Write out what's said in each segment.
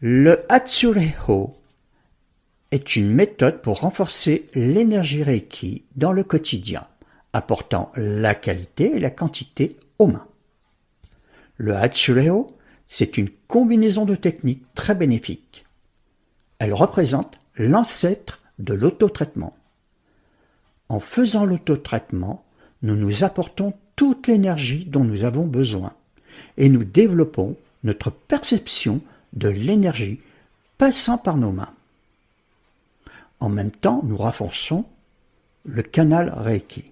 Le Hatsureho est une méthode pour renforcer l'énergie Reiki dans le quotidien, apportant la qualité et la quantité aux mains. Le Hatsureho, c'est une combinaison de techniques très bénéfiques. Elle représente l'ancêtre de l'autotraitement. En faisant l'autotraitement, nous nous apportons toute l'énergie dont nous avons besoin et nous développons notre perception de l'énergie passant par nos mains. En même temps, nous renforçons le canal Reiki,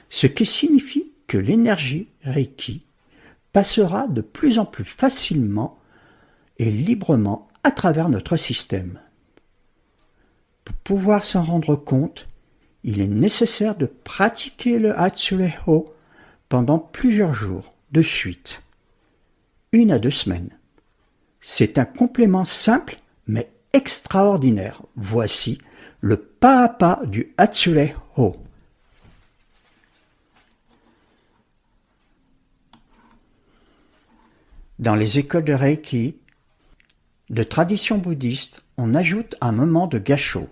ce qui signifie que l'énergie Reiki passera de plus en plus facilement et librement à travers notre système. Pour pouvoir s'en rendre compte, il est nécessaire de pratiquer le Hatsureho pendant plusieurs jours de suite, 1 à 2 semaines. C'est un complément simple mais extraordinaire. Voici le pas à pas du Hatsureho. Dans les écoles de Reiki, de tradition bouddhiste, on ajoute un moment de gassho.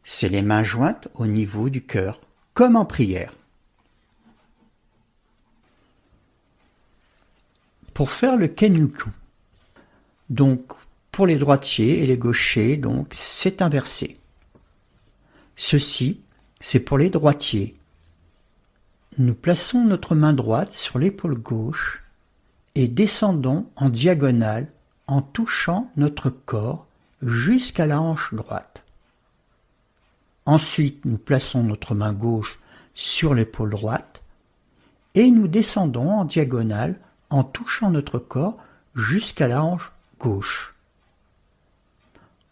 C'est les mains jointes au niveau du cœur, comme en prière. Pour faire le Kenryuku, donc pour les droitiers et les gauchers, donc c'est inversé. Ceci, c'est pour les droitiers. Nous plaçons notre main droite sur l'épaule gauche et descendons en diagonale en touchant notre corps jusqu'à la hanche droite. Ensuite, nous plaçons notre main gauche sur l'épaule droite et nous descendons en diagonale en touchant notre corps jusqu'à la hanche gauche.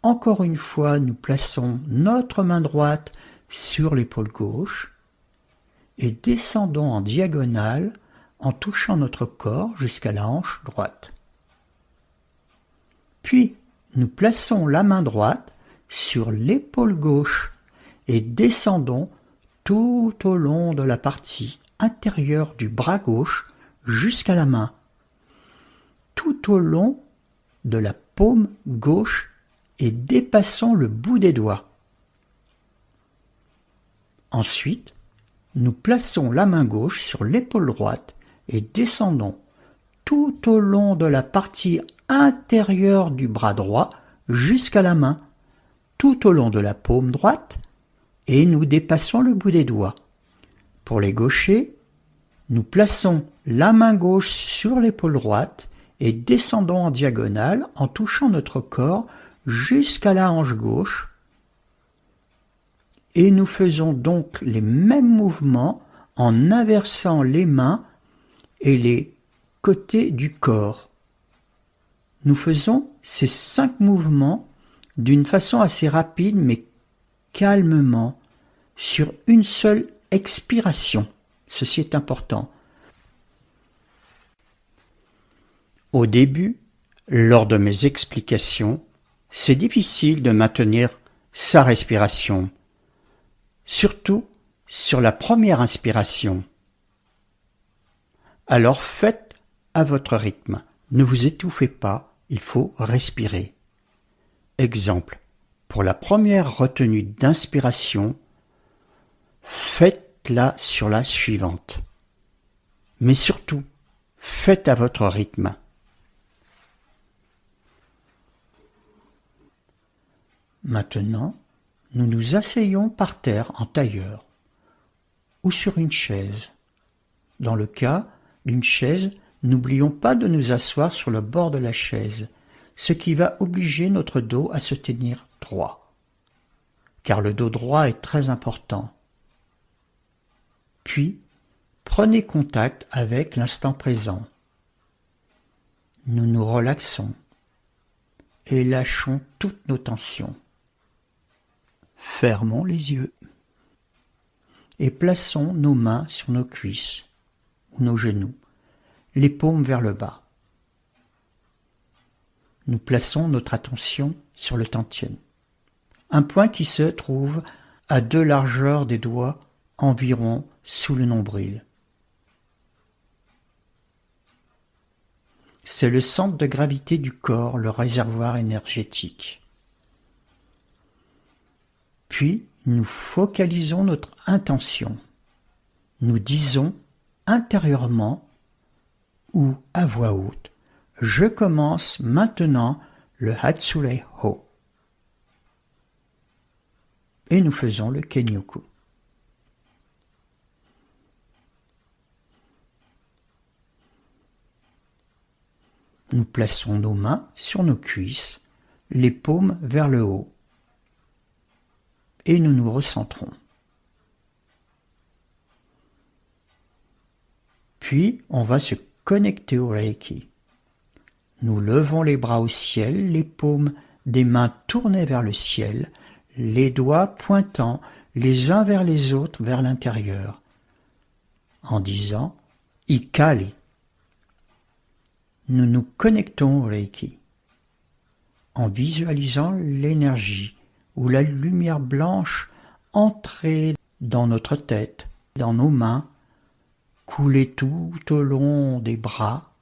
Encore une fois, nous plaçons notre main droite sur l'épaule gauche et descendons en diagonale en touchant notre corps jusqu'à la hanche droite. Puis, nous plaçons la main droite sur l'épaule gauche et descendons tout au long de la partie intérieure du bras gauche jusqu'à la main, tout au long de la paume gauche et dépassons le bout des doigts. Ensuite, nous plaçons la main gauche sur l'épaule droite et descendons tout au long de la partie intérieure du bras droit jusqu'à la main, tout au long de la paume droite et nous dépassons le bout des doigts. Pour les gauchers, nous plaçons la main gauche sur l'épaule droite et descendons en diagonale en touchant notre corps jusqu'à la hanche gauche. Et nous faisons donc les mêmes mouvements en inversant les mains et les côtés du corps. Nous faisons ces 5 mouvements d'une façon assez rapide mais calmement sur une seule expiration. Ceci est important. Au début, lors de mes explications, c'est difficile de maintenir sa respiration, surtout sur la première inspiration. Alors faites à votre rythme. Ne vous étouffez pas, il faut respirer. Exemple, pour la première retenue d'inspiration, faites-la sur la suivante. Mais surtout, faites à votre rythme. Maintenant, nous nous asseyons par terre en tailleur ou sur une chaise. Dans le cas d'une chaise, n'oublions pas de nous asseoir sur le bord de la chaise, ce qui va obliger notre dos à se tenir droit, car le dos droit est très important. Puis, prenez contact avec l'instant présent. Nous nous relaxons et lâchons toutes nos tensions. Fermons les yeux et plaçons nos mains sur nos cuisses ou nos genoux, les paumes vers le bas. Nous plaçons notre attention sur le tantien, un point qui se trouve à 2 largeurs des doigts environ sous le nombril. C'est le centre de gravité du corps, le réservoir énergétique. Puis, nous focalisons notre intention. Nous disons intérieurement ou à voix haute, je commence maintenant le Hatsure Ho. Et nous faisons le Kenyoku. Nous plaçons nos mains sur nos cuisses, les paumes vers le haut, et nous nous recentrons. Puis, on va se connecter au Reiki. Nous levons les bras au ciel, les paumes des mains tournées vers le ciel, les doigts pointant les uns vers les autres vers l'intérieur, en disant « Ikali ». Nous nous connectons au Reiki, en visualisant l'énergie ou la lumière blanche entrer dans notre tête, dans nos mains, couler tout au long des bras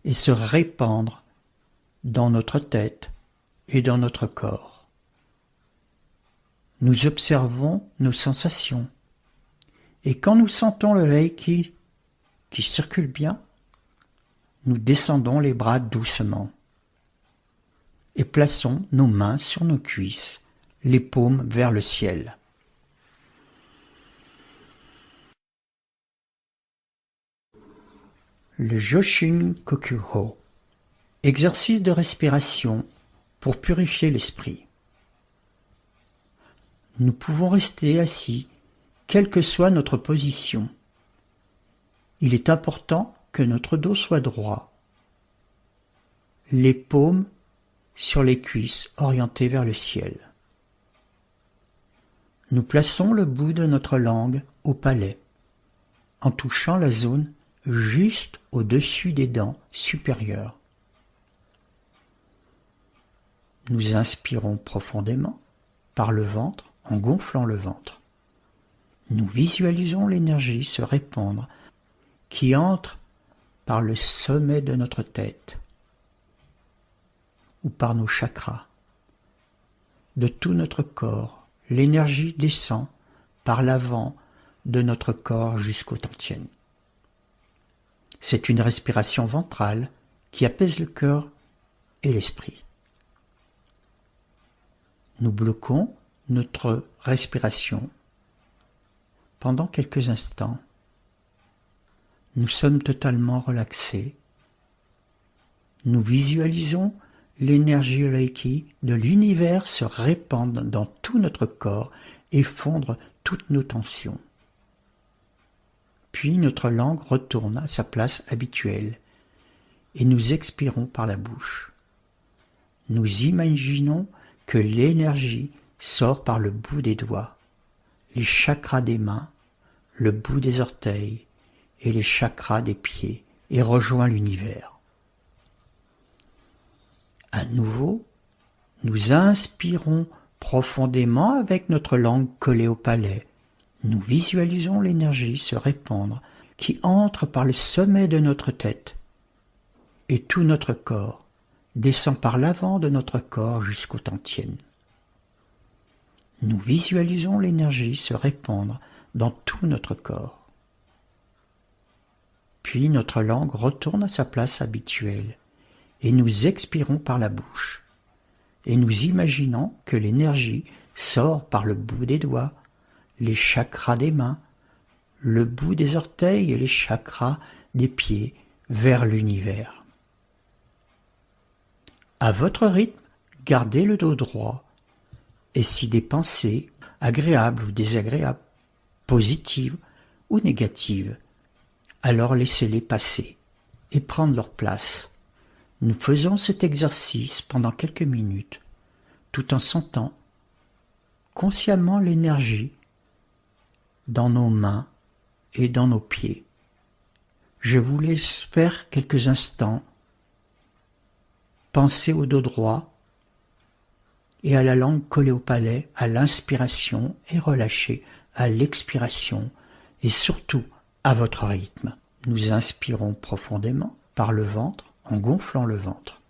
et se répandre dans notre tête et dans notre corps. Nous observons nos sensations et quand nous sentons le Reiki qui circule bien, nous descendons les bras doucement et plaçons nos mains sur nos cuisses, les paumes vers le ciel. Le Joshin Kokuho, exercice de respiration pour purifier l'esprit. Nous pouvons rester assis, quelle que soit notre position. Il est important que notre dos soit droit, les paumes sur les cuisses orientées vers le ciel. Nous plaçons le bout de notre langue au palais, en touchant la zone juste au-dessus des dents supérieures. Nous inspirons profondément par le ventre en gonflant le ventre. Nous visualisons l'énergie se répandre qui entre par le sommet de notre tête ou par nos chakras. De tout notre corps, l'énergie descend par l'avant de notre corps jusqu'au tantien. C'est une respiration ventrale qui apaise le cœur et l'esprit. Nous bloquons notre respiration pendant quelques instants. Nous sommes totalement relaxés. Nous visualisons l'énergie Reiki de l'univers se répandre dans tout notre corps et fondre toutes nos tensions. Puis notre langue retourne à sa place habituelle et nous expirons par la bouche. Nous imaginons que l'énergie sort par le bout des doigts, les chakras des mains, le bout des orteils et les chakras des pieds et rejoint l'univers. À nouveau, nous inspirons profondément avec notre langue collée au palais. Nous visualisons l'énergie se répandre qui entre par le sommet de notre tête et tout notre corps descend par l'avant de notre corps jusqu'au tantien. Nous visualisons l'énergie se répandre dans tout notre corps. Puis notre langue retourne à sa place habituelle et nous expirons par la bouche. Et nous imaginons que l'énergie sort par le bout des doigts, les chakras des mains, le bout des orteils et les chakras des pieds vers l'univers. À votre rythme, gardez le dos droit et si des pensées agréables ou désagréables, positives ou négatives, alors laissez-les passer et prendre leur place. Nous faisons cet exercice pendant quelques minutes, tout en sentant consciemment l'énergie dans nos mains et dans nos pieds. Je vous laisse faire quelques instants. Pensez au dos droit et à la langue collée au palais à l'inspiration et relâchée à l'expiration et surtout à votre rythme. Nous inspirons profondément par le ventre en gonflant le ventre.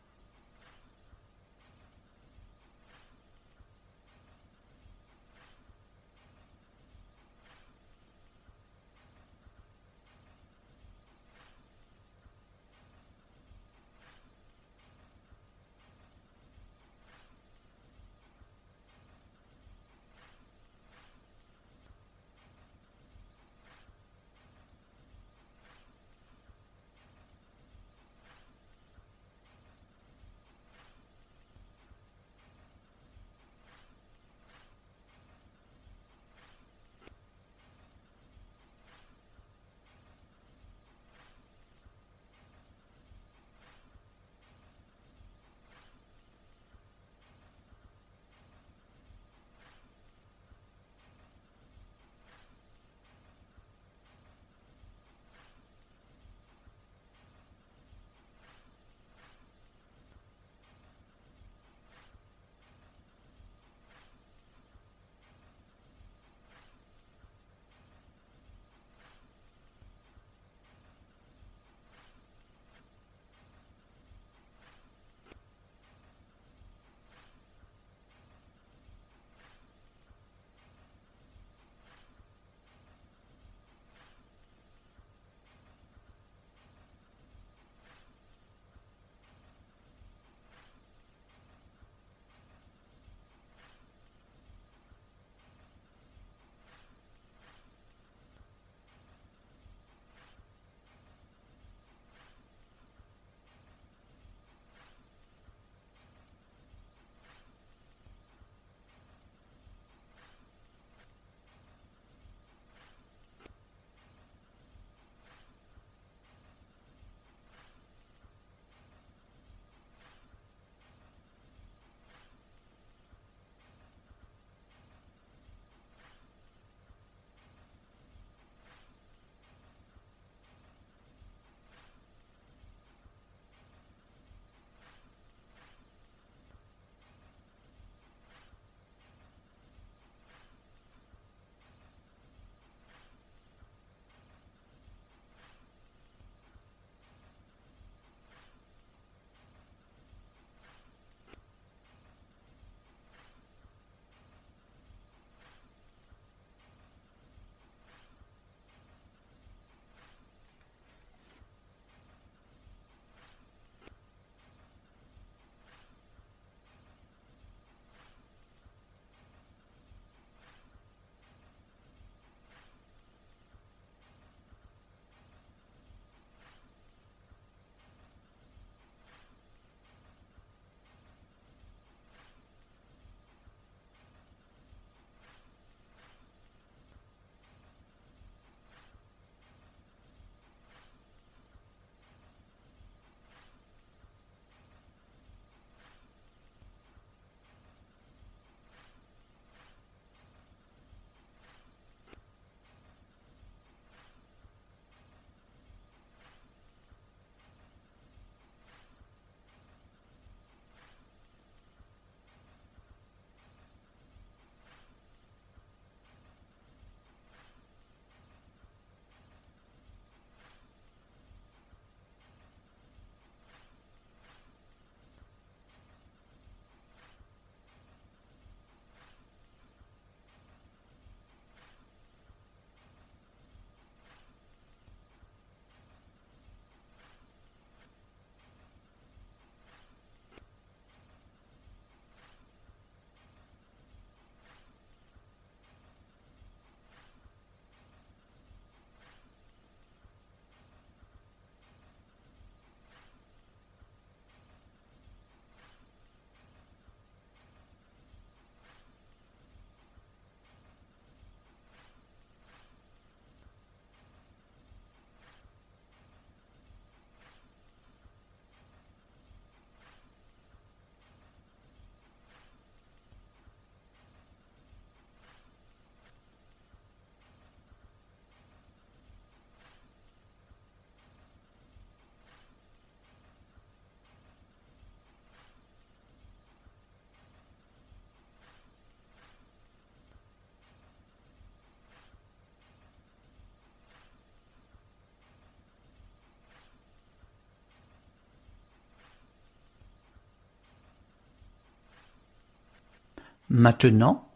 Maintenant,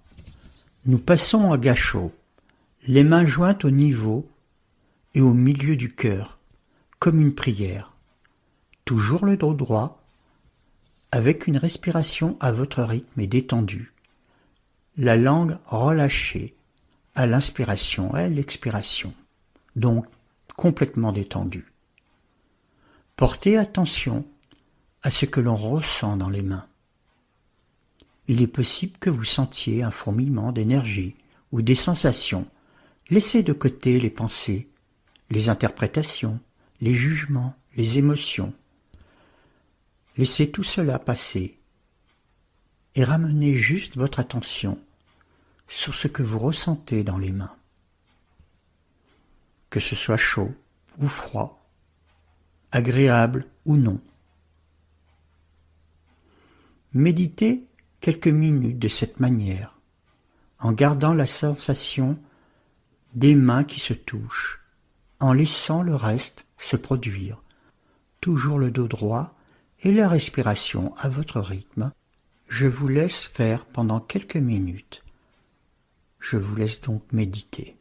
nous passons à Gachot, les mains jointes au niveau et au milieu du cœur, comme une prière. Toujours le dos droit, avec une respiration à votre rythme et détendue. La langue relâchée à l'inspiration et à l'expiration, donc complètement détendue. Portez attention à ce que l'on ressent dans les mains. Il est possible que vous sentiez un fourmillement d'énergie ou des sensations. Laissez de côté les pensées, les interprétations, les jugements, les émotions. Laissez tout cela passer et ramenez juste votre attention sur ce que vous ressentez dans les mains. Que ce soit chaud ou froid, agréable ou non. Méditez quelques minutes de cette manière, en gardant la sensation des mains qui se touchent, en laissant le reste se produire, toujours le dos droit et la respiration à votre rythme. Je vous laisse faire pendant quelques minutes. Je vous laisse donc méditer.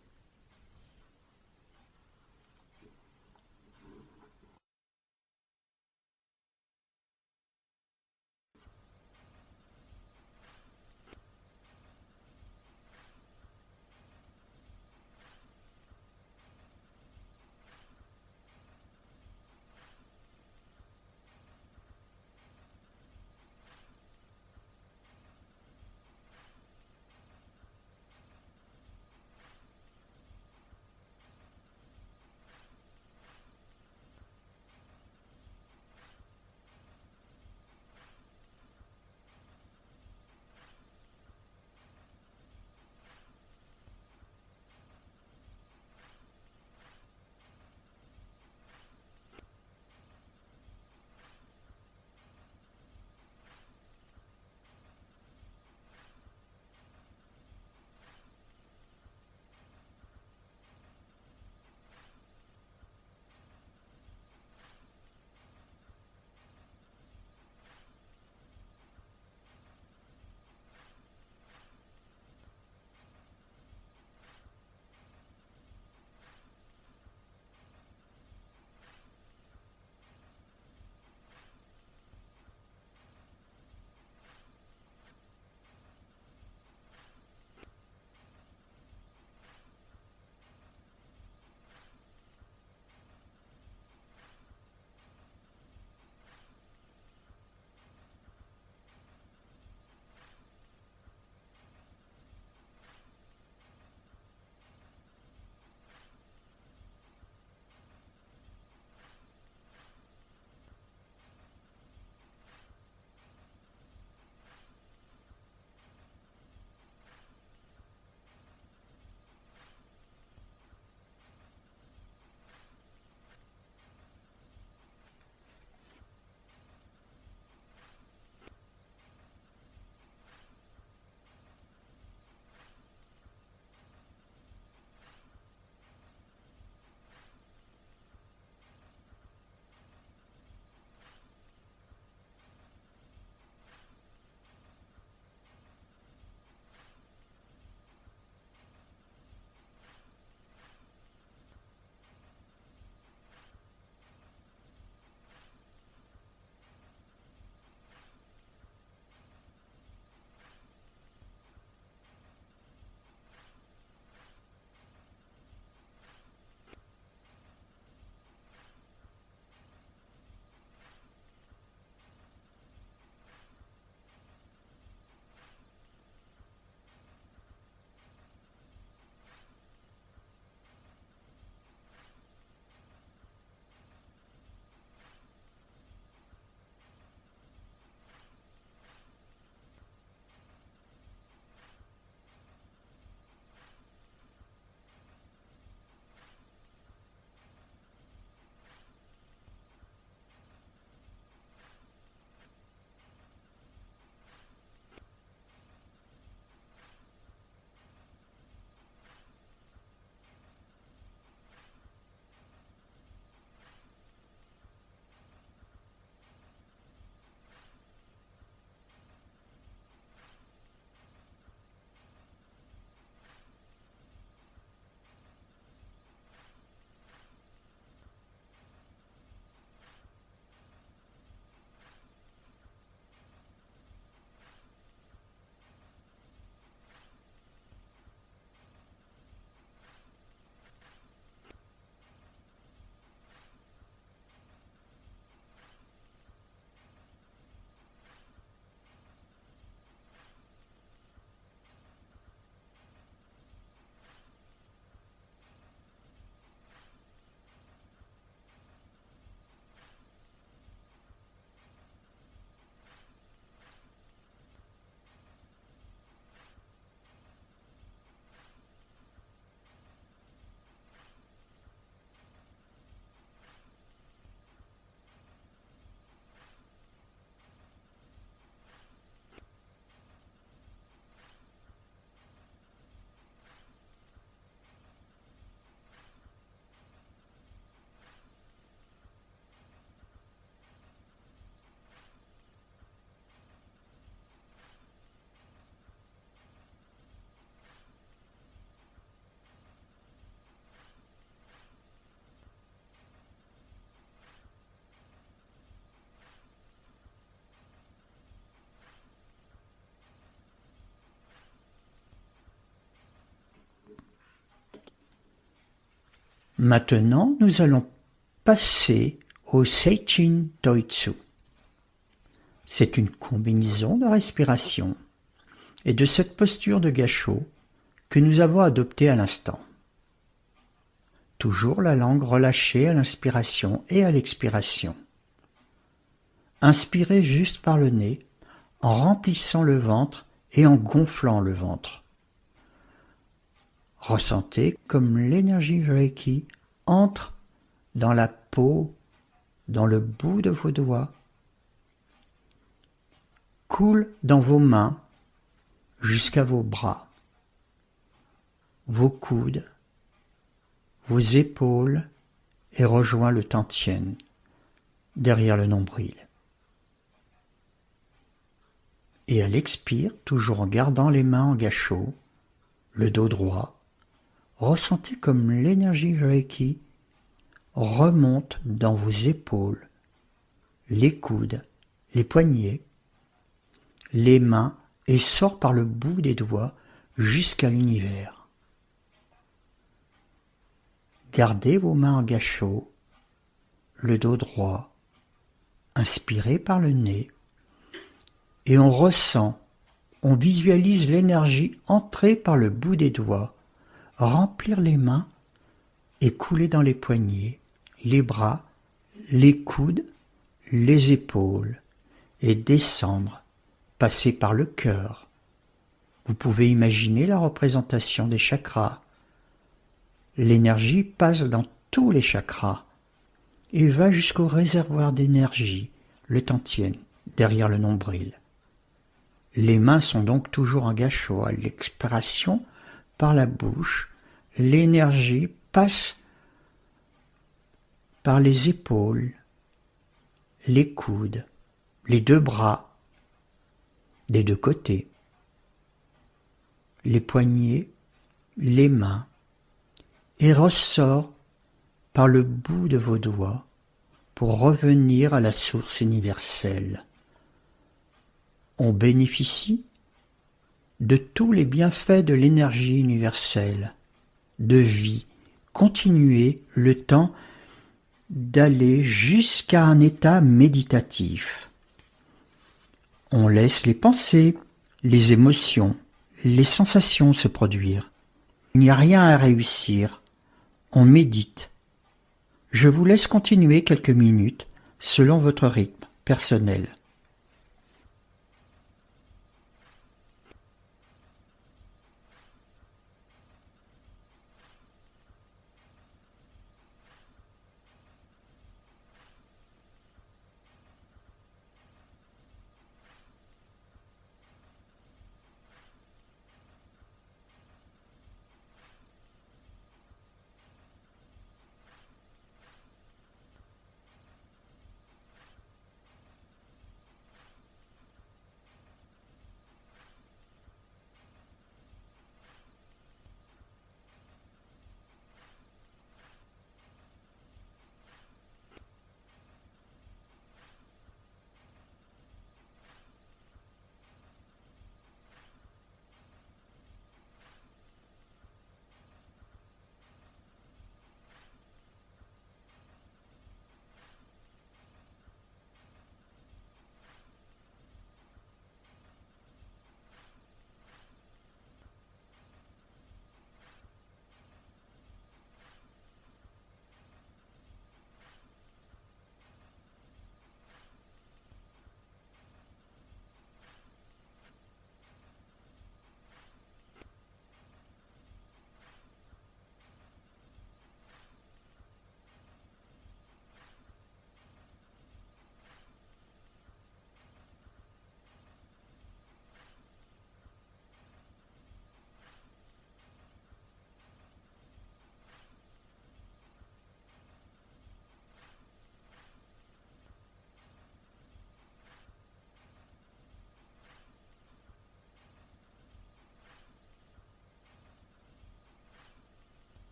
Maintenant, nous allons passer au Seichin Doitsu. C'est une combinaison de respiration et de cette posture de gâchot que nous avons adoptée à l'instant. Toujours la langue relâchée à l'inspiration et à l'expiration. Inspirez juste par le nez en remplissant le ventre et en gonflant le ventre. Ressentez comme l'énergie Reiki entre dans la peau, dans le bout de vos doigts, coule dans vos mains jusqu'à vos bras, vos coudes, vos épaules et rejoint le tantien derrière le nombril. Et à l'expire, toujours en gardant les mains en gâchot, le dos droit, ressentez comme l'énergie Reiki remonte dans vos épaules, les coudes, les poignets, les mains et sort par le bout des doigts jusqu'à l'univers. Gardez vos mains en gâchot, le dos droit, inspirez par le nez et on ressent, on visualise l'énergie entrer par le bout des doigts, remplir les mains et couler dans les poignets, les bras, les coudes, les épaules et descendre, passer par le cœur. Vous pouvez imaginer la représentation des chakras. L'énergie passe dans tous les chakras et va jusqu'au réservoir d'énergie, le tantien, derrière le nombril. Les mains sont donc toujours en gâchot. À l'expiration, par la bouche, l'énergie passe par les épaules, les coudes, les deux bras, des deux côtés, les poignets, les mains, et ressort par le bout de vos doigts pour revenir à la source universelle. On bénéficie de tous les bienfaits de l'énergie universelle, de vie, continuer le temps d'aller jusqu'à un état méditatif. On laisse les pensées, les émotions, les sensations se produire. Il n'y a rien à réussir. On médite. Je vous laisse continuer quelques minutes selon votre rythme personnel.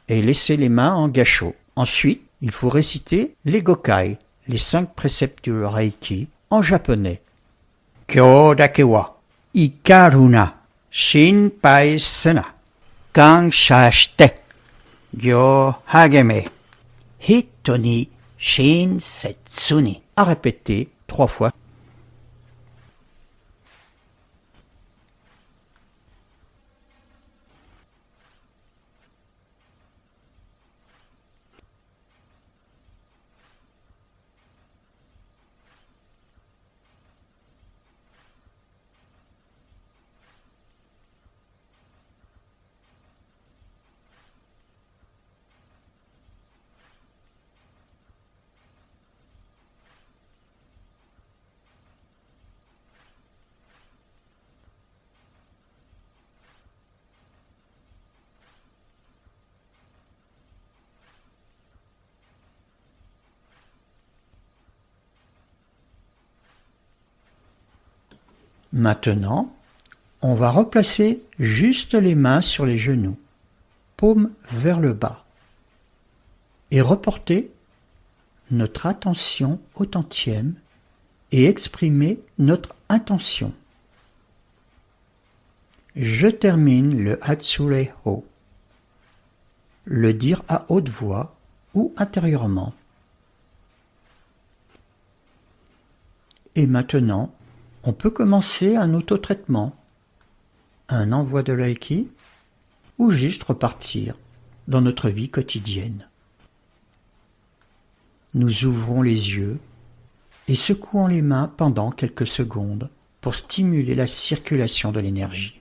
et laisser les mains en gâchot. Ensuite, il faut réciter les Gokai, les 5 préceptes du Reiki, en japonais. Kyo dake wa ikaruna shinpai suna kansha shite gyo hageme hito ni shinsetsu ni. À répéter 3 fois. Maintenant, on va replacer juste les mains sur les genoux, paumes vers le bas, et reporter notre attention au tantième et exprimer notre intention. Je termine le Hatsure-ho, le dire à haute voix ou intérieurement. Et maintenant, on peut commencer un autotraitement, un envoi de Reiki, ou juste repartir dans notre vie quotidienne. Nous ouvrons les yeux et secouons les mains pendant quelques secondes pour stimuler la circulation de l'énergie.